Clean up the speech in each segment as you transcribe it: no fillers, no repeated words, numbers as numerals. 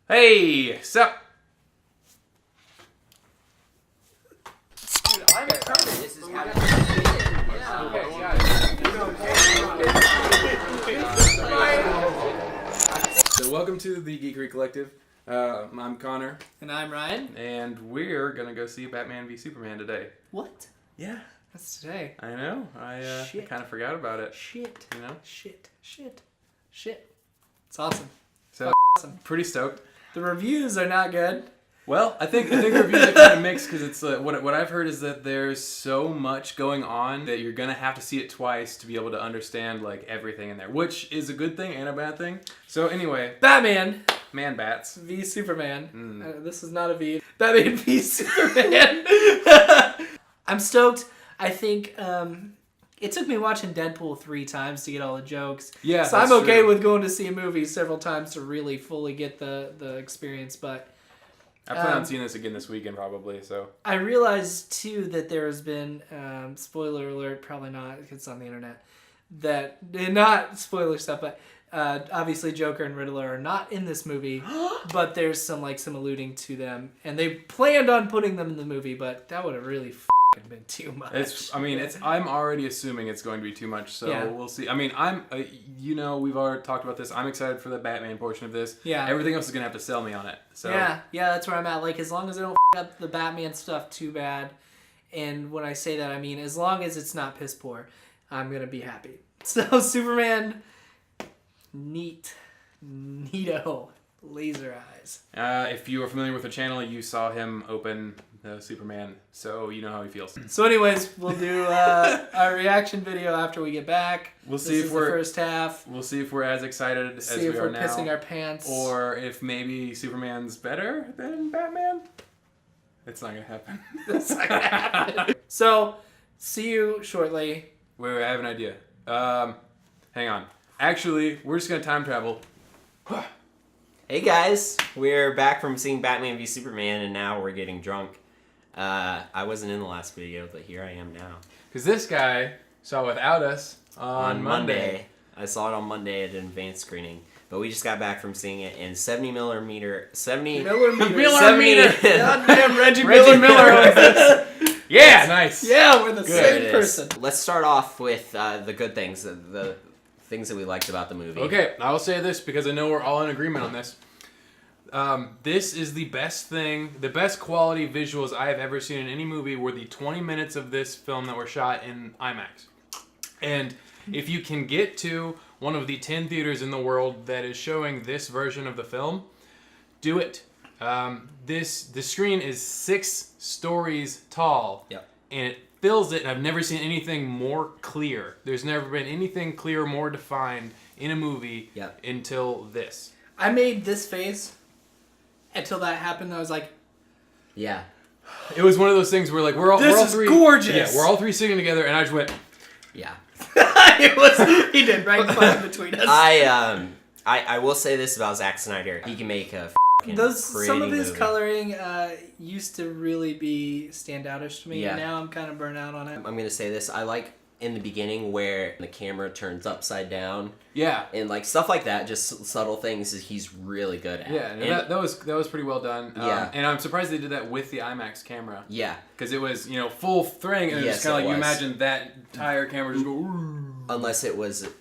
Hey, sup? Dude, I'm retarded. This is how So welcome to the Geekery Collective. I'm Connor, And I'm Ryan. and we're gonna go see Batman v Superman today. What? Yeah, That's today. I know. I Shit. kind of forgot about it. Shit. You know, Shit. It's awesome. so Awesome. pretty stoked. The reviews are not good. Well, I think the reviews are kind of mixed because it's what I've heard is that there's so much going on that you're gonna have to see it twice to be able to understand like everything in there, which is a good thing and a bad thing. So anyway, Batman man bats. v Superman. Mm. This is not a V. Batman v Superman. I'm stoked. I think it took me watching Deadpool 3 times to get all the jokes. Yeah, so that's I'm okay true. with going to see a movie several times to really fully get the experience. But I plan on seeing this again this weekend probably. So I realized too that there has been spoiler alert, probably not, it's on the internet. That not spoiler stuff, but obviously Joker and Riddler are not in this movie, but there's some alluding to them, and they planned on putting them in the movie, but that would have really been too much. I'm already assuming it's going to be too much, so Yeah. we'll see. I mean, we've already talked about this. I'm excited for the Batman portion of this. Yeah. Everything else is going to have to sell me on it. So Yeah, that's where I'm at. Like, as long as they don't up the Batman stuff too bad, and when I say that, I mean as long as it's not piss poor, I'm gonna be happy. So Superman, neato, laser eyes. If you are familiar with the channel, you saw him open the Superman, so you know how he feels. So anyways, we'll do our reaction video after we get back. We'll This see is if the we're first half. We'll see if we're as excited as See we if are we're now, pissing our pants. or if maybe Superman's better than Batman. It's not gonna happen. It's not gonna happen. So, see you shortly. Wait, I have an idea. Hang on. Actually, we're just gonna time travel. Hey guys, we're back from seeing Batman v Superman, and now we're getting drunk. I wasn't in the last video, but here I am now. Because this guy saw Without Us on Monday. I saw it on Monday at an advanced screening, but we just got back from seeing it in 70 millimeter. Millimeter. Goddamn Reggie Reggie Miller owns Miller. this. Yeah, nice. Yeah, we're the Good. same It is. person. Let's start off with the good things, the things that we liked about the movie. Okay, I will say this because I know we're all in agreement on this. This is the best thing, the best quality visuals I have ever seen in any movie were the 20 minutes of this film that were shot in IMAX. And if you can get to one of the 10 theaters in the world that is showing this version of the film, do it. The screen is 6 stories tall. Yep. And it fills it, and I've never seen anything more clear. There's never been anything clear, more defined in a movie Yep. until this. I made this face until that happened. I was like, Yeah. It was one of those things where like we're all is three gorgeous. Yeah, we're all three sitting together, and I just went. Yeah. he did right in between us. I will say this about Zack Snyder. He can make a Some of his movie. coloring used to really be standoutish to me. Yeah. And now I'm kind of burnt out on it. I'm gonna say this. I like in the beginning where the camera turns upside down Yeah. and like stuff like that. Just subtle things that he's really good at. Yeah, And- that was pretty well done. Yeah. And I'm surprised they did that with the IMAX camera. yeah. Because it was, full thing, and it was Yes, kind of it like you was. imagine that entire camera just go. Ooh. Unless it was they would.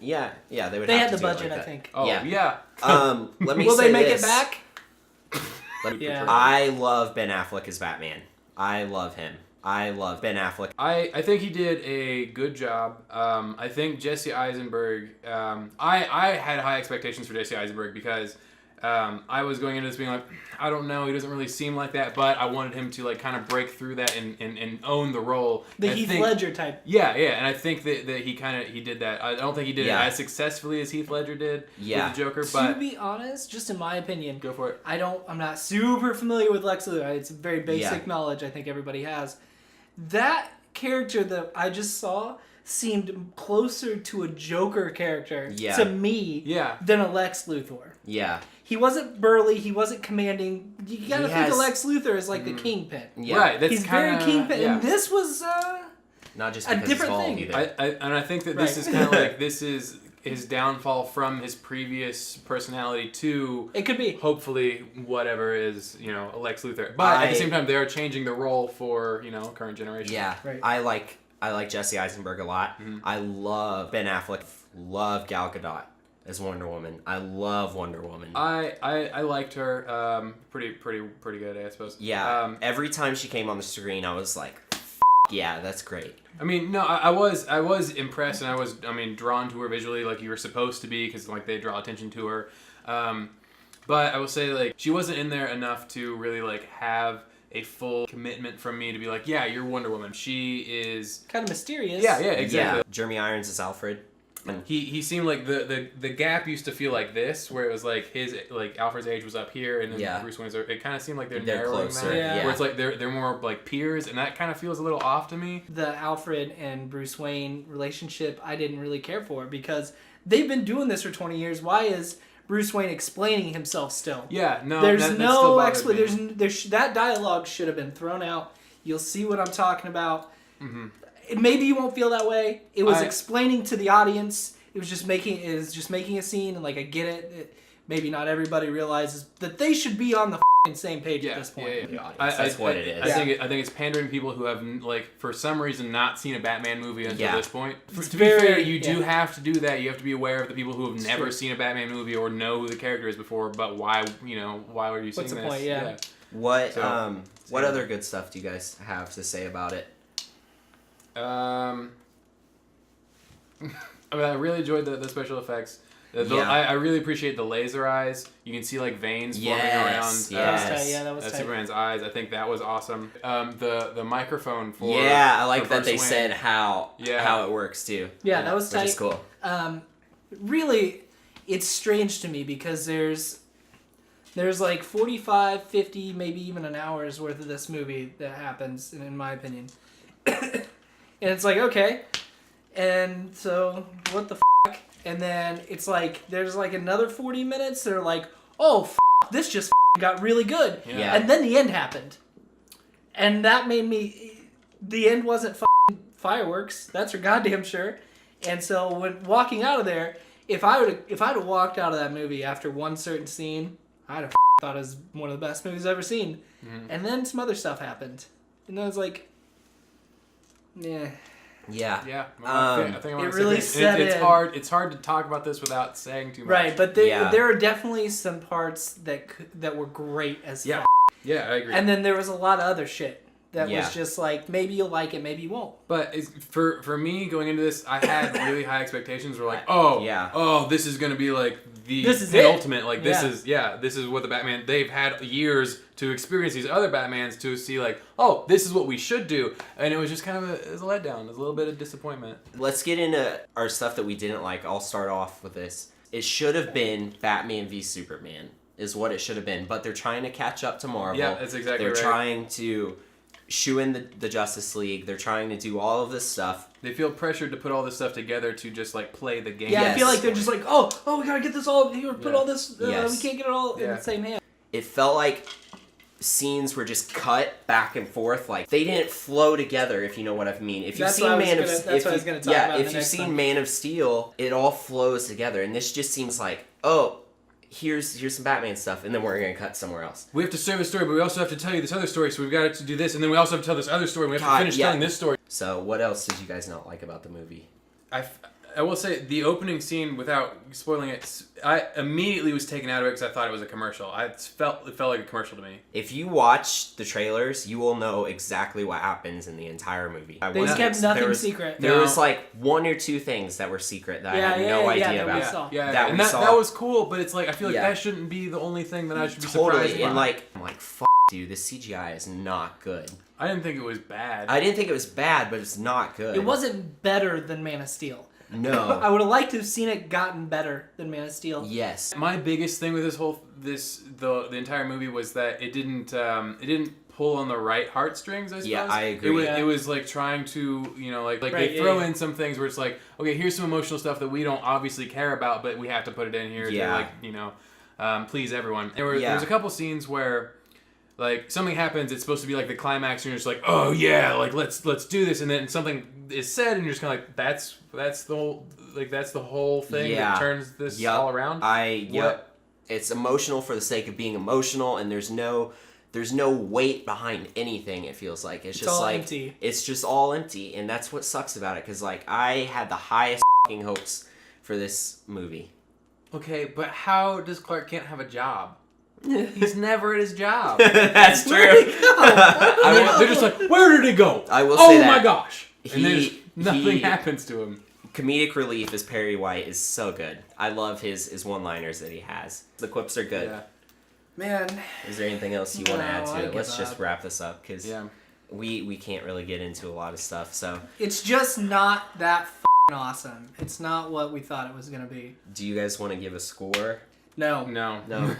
They have had to the do it budget, like I that. think. Oh Yeah. yeah. Let me Will say they make this. it back? Yeah. I love Ben Affleck as Batman. I love him. I love Ben Affleck. I think he did a good job. I think Jesse Eisenberg. I had high expectations for Jesse Eisenberg because I was going into this being like, I don't know, he doesn't really seem like that, but I wanted him to like kind of break through that and own the role. The And I Heath think- Ledger type. Yeah, and I think that he did that. I don't think he did Yeah. it as successfully as Heath Ledger did Yeah. with the Joker, To but be honest, just in my opinion, go for it. I'm not super familiar with Lex Luthor. It's very basic Yeah. knowledge I think everybody has. That character that I just saw seemed closer to a Joker character Yeah. to me Yeah. than a Lex Luthor. Yeah. He wasn't burly. He wasn't commanding. You gotta He think of has- Lex Luthor as like the kingpin. Yeah. Right. That's He's very kinda, kingpin. yeah. And this was Not just a because different he's bald thing. either. And I think that this Right. is kind of like this is his downfall from his previous personality to It could be. hopefully whatever is, Lex Luthor. But at the same time, they are changing the role for, current generation. Yeah, Right. I like Jesse Eisenberg a lot. Mhm. I love Ben Affleck. Love Gal Gadot as Wonder Woman. I love Wonder Woman. I liked her. Pretty good, I suppose. Yeah. Every time she came on the screen, I was like, yeah, that's great. I mean, no, I was impressed, and I was drawn to her visually, like you were supposed to be, because like they draw attention to her. But I will say, like, she wasn't in there enough to really like have a full commitment from me to be like, yeah, you're Wonder Woman. She is Kind of mysterious. Yeah, exactly. Yeah. Jeremy Irons is Alfred. He seemed like the gap used to feel like this, where it was like Alfred's age was up here, and then Bruce Wayne's. It kind of seemed like they're narrowing closer. that, Yeah. where it's like they're more like peers, and that kind of feels a little off to me. The Alfred and Bruce Wayne relationship, I didn't really care for because they've been doing this for 20 years. Why is Bruce Wayne explaining himself still? Yeah, no, There's that no still bothered explanation. me. That dialogue should have been thrown out. You'll see what I'm talking about. Mhm. Maybe you won't feel that way. It was I- explaining to the audience. It was just making a scene, and like I get it. Maybe not everybody realizes that they should be on the same page at this point. Yeah. That's what it is. I think it's pandering to people who have like for some reason not seen a Batman movie until this point. It's To be very- fair, you do yeah. have to do that. You have to be aware of the people who have It's never true. seen a Batman movie or know who the character is before. But why were you seeing What's the this? point? Yeah. What So, what other good stuff do you guys have to say about it? I really enjoyed the special effects. Yeah. I really appreciate the laser eyes. You can see like veins forming around That was Yes. tight. Yeah, that was tight. Superman's eyes. I think that was awesome. The microphone for I like for that they Bruce said Wayne. how Yeah. it works too. Yeah, that was which is tight. cool. Really, it's strange to me because there's like 45, 50, maybe even an hour's worth of this movie that happens, in my opinion. And it's like, okay. And so, what the fuck? And then it's like, there's like another 40 minutes. They're like, oh, this just got really good. Yeah. And then the end happened. And that made me, the end wasn't fireworks. That's for goddamn sure. And so when walking out of there, if I'd have walked out of that movie after one certain scene, I'd have thought it was one of the best movies I've ever seen. Mhm. And then some other stuff happened. And I was like, yeah. Yeah. Yeah, I think I'm on it the same really page. set It's in. hard. It's hard to talk about this without saying too much. Right, but Yeah. there are definitely some parts that were great as Yeah. fuck. Yeah, I agree. And then there was a lot of other shit that Yeah. was just like, maybe you'll like it, maybe you won't. But for me going into this, I had really high expectations. We're like, oh, this is gonna be like This is the it. ultimate. Like this Yeah. is what the Batman. They've had years to experience these other Batmans to see like, oh, this is what we should do. And it was just kind of it was a letdown. It was a little bit of disappointment. Let's get into our stuff that we didn't like. I'll start off with this. It should have been Batman v Superman is what it should have been, but they're trying to catch up to Marvel. Yeah, that's exactly They're right. trying to shoe in the Justice League. They're trying to do all of this stuff. They feel pressured to put all this stuff together to just like play the game. Yeah, Yes. I feel like they're just like, oh, we gotta get this all here, put Yeah. all this, Yes. we can't get it all in Yeah. the same hand. It felt like scenes were just cut back and forth, like they didn't flow together. If you know what I mean. If you've That's seen what I was Man of gonna- that's what I was gonna talk yeah, about if the you've next seen time. Man of Steel, it all flows together, and this just seems like, oh, here's some Batman stuff, and then we're gonna cut somewhere else. We have to serve a story, but we also have to tell you this other story. So we've got to do this, and then we also have to tell this other story. And we have God, to finish yeah. telling this story. So, what else did you guys not like about the movie? I will say the opening scene, without spoiling it, I immediately was taken out of it because I thought it was a commercial. It felt like a commercial to me. If you watch the trailers, you will know exactly what happens in the entire movie. They just kept nothing there was, secret. There No. was like one or two things that were secret that I had no idea that we about. saw. Yeah, That and we that saw. was cool, but it's like I feel like Yeah. that shouldn't be the only thing that I should be surprised Totally, by. and I'm like, dude, this CGI is not good. I didn't think it was bad. I didn't think it was bad, but it's not good. It wasn't better than Man of Steel. I No. would have liked to have seen it gotten better than Man of Steel. Yes. My biggest thing with the entire movie was that it didn't pull on the right heartstrings, I suppose. Yeah, I agree. It was like trying to, like Right, they throw yeah. in some things where it's like, okay, here's some emotional stuff that we don't obviously care about, but we have to put it in here Yeah. to please everyone. There was a couple scenes where like something happens, it's supposed to be like the climax, and you're just like, oh yeah, like let's do this, and then something is said, and you're just kind of like, that's the whole thing that turns this all around. It's emotional for the sake of being emotional, and there's no weight behind anything. It feels like it's just all like empty. It's just all empty, and that's what sucks about it. Because like I had the highest f***ing hopes for this movie. Okay, but how does Clark Kent have a job? He's never at his job. That's true. They're just like, where did he go? I will say that. Oh my gosh! And there's nothing happens to him. Comedic relief as Perry White is so good. I love his one-liners that he has. The quips are good. Yeah. Man. Is there anything else you want to add to it? Let's give just up. wrap this up because we can't really get into a lot of stuff. So It's just not that f***ing awesome. It's not what we thought it was gonna be. do you guys want to give a score? No. No. No.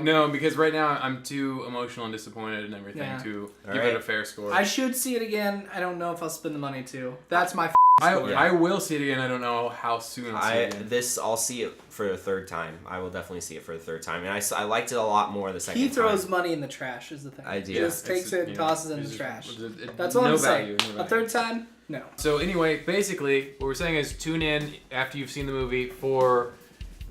No, because right now I'm too emotional and disappointed and everything to give it a fair score. I should see it again. I don't know if I'll spend the money to. That's my score. I will see it again. I don't know how soon I'll see it again. I'll see it for a third time. I will definitely see it for a third time, and I liked it a lot more the second time. He throws money in the trash is the thing. I do. He just takes it and tosses it in the trash. That's all no I'm saying. value, no value. A third time? No. So anyway, basically, what we're saying is tune in after you've seen the movie for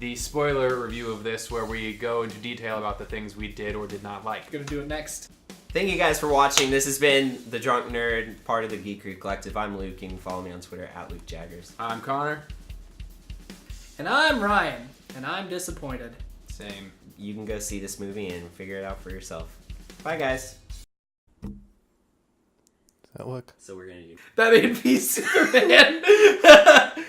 the spoiler review of this, where we go into detail about the things we did or did not like. Gonna do it next. Thank you guys for watching. This has been The Drunk Nerd, part of the Geekery Collective. I'm Luke. You can follow me on Twitter at LukeJaggers. I'm Connor. And I'm Ryan, and I'm disappointed. Same. You can go see this movie and figure it out for yourself. Bye, guys. Does that work? So we're gonna do. That ain't be Superman.